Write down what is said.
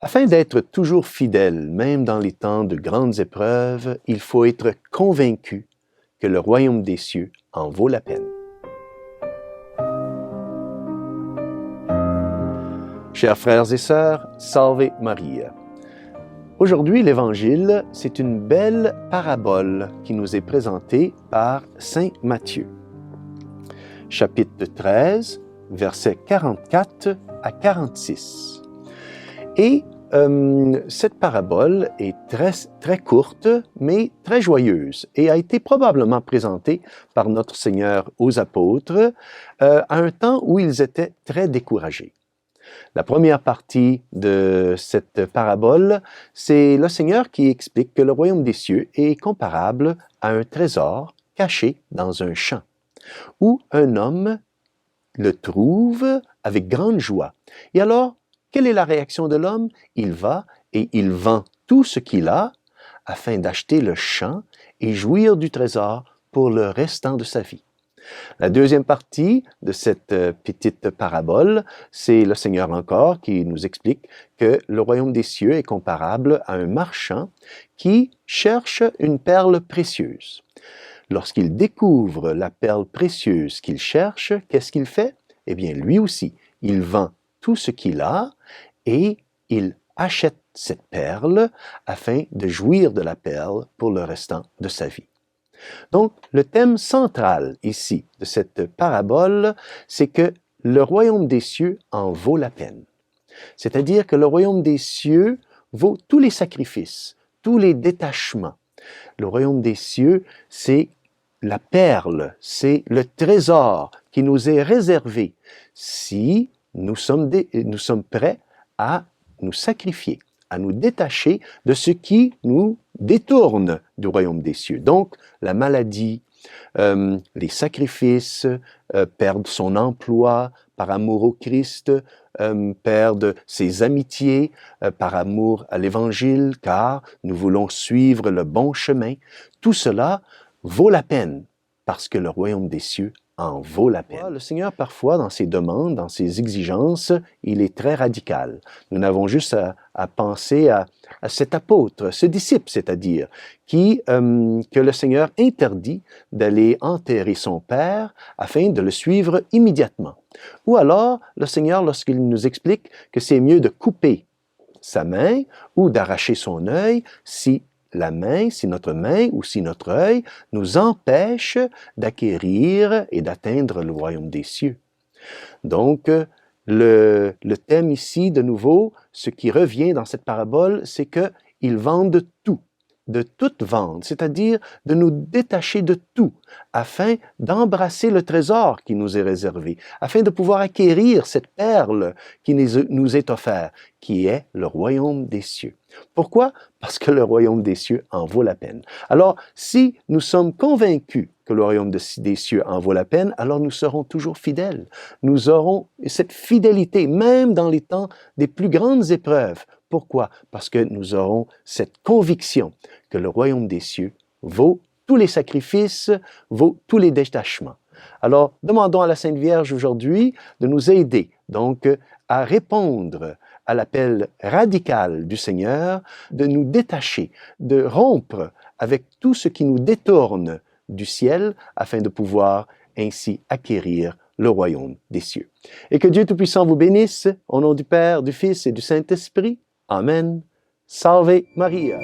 Afin d'être toujours fidèle, même dans les temps de grandes épreuves, il faut être convaincu que le royaume des cieux en vaut la peine. Chers frères et sœurs, Salve Maria. Aujourd'hui, l'Évangile, c'est une belle parabole qui nous est présentée par Saint Matthieu. Chapitre 13, versets 44 à 46. Et cette parabole est très courte, mais très joyeuse et a été probablement présentée par notre Seigneur aux apôtres à un temps où ils étaient très découragés. La première partie de cette parabole, c'est le Seigneur qui explique que le royaume des cieux est comparable à un trésor caché dans un champ, où un homme le trouve avec grande joie. Et alors, quelle est la réaction de l'homme? Il va et il vend tout ce qu'il a afin d'acheter le champ et jouir du trésor pour le restant de sa vie. La deuxième partie de cette petite parabole, c'est le Seigneur encore qui nous explique que le royaume des cieux est comparable à un marchand qui cherche une perle précieuse. Lorsqu'il découvre la perle précieuse qu'il cherche, qu'est-ce qu'il fait? Eh bien, lui aussi, il vend tout ce qu'il a et il achète cette perle afin de jouir de la perle pour le restant de sa vie. Donc, le thème central ici de cette parabole, c'est que le royaume des cieux en vaut la peine. C'est-à-dire que le royaume des cieux vaut tous les sacrifices, tous les détachements. Le royaume des cieux, c'est la perle, c'est le trésor qui nous est réservé si nous sommes prêts à nous sacrifier, à nous détacher de ce qui nous détourne du royaume des cieux. Donc, la maladie, les sacrifices, perdre son emploi par amour au Christ, perdre ses amitiés par amour à l'Évangile, car nous voulons suivre le bon chemin. Tout cela vaut la peine parce que le royaume des cieux en vaut la peine. Le Seigneur, parfois, dans ses demandes, dans ses exigences, il est très radical. Nous n'avons juste à penser à cet apôtre, ce disciple, c'est-à-dire, que le Seigneur interdit d'aller enterrer son Père afin de le suivre immédiatement. Ou alors, le Seigneur, lorsqu'il nous explique que c'est mieux de couper sa main ou d'arracher son œil si notre main ou si notre œil nous empêche d'acquérir et d'atteindre le royaume des cieux. Donc, le thème ici, de nouveau, ce qui revient dans cette parabole, c'est qu'ils vendent tout, de toute vente, c'est-à-dire de nous détacher de tout, afin d'embrasser le trésor qui nous est réservé, afin de pouvoir acquérir cette perle qui nous est offerte, qui est le royaume des cieux. Pourquoi? Parce que le royaume des cieux en vaut la peine. Alors, si nous sommes convaincus que le royaume des cieux en vaut la peine, alors nous serons toujours fidèles. Nous aurons cette fidélité, même dans les temps des plus grandes épreuves. Pourquoi? Parce que nous aurons cette conviction que le royaume des cieux vaut tous les sacrifices, vaut tous les détachements. Alors, demandons à la Sainte Vierge aujourd'hui de nous aider, donc, à répondre à l'appel radical du Seigneur, de nous détacher, de rompre avec tout ce qui nous détourne du ciel, afin de pouvoir ainsi acquérir le royaume des cieux. Et que Dieu Tout-Puissant vous bénisse, au nom du Père, du Fils et du Saint-Esprit. Amen. Salve Maria.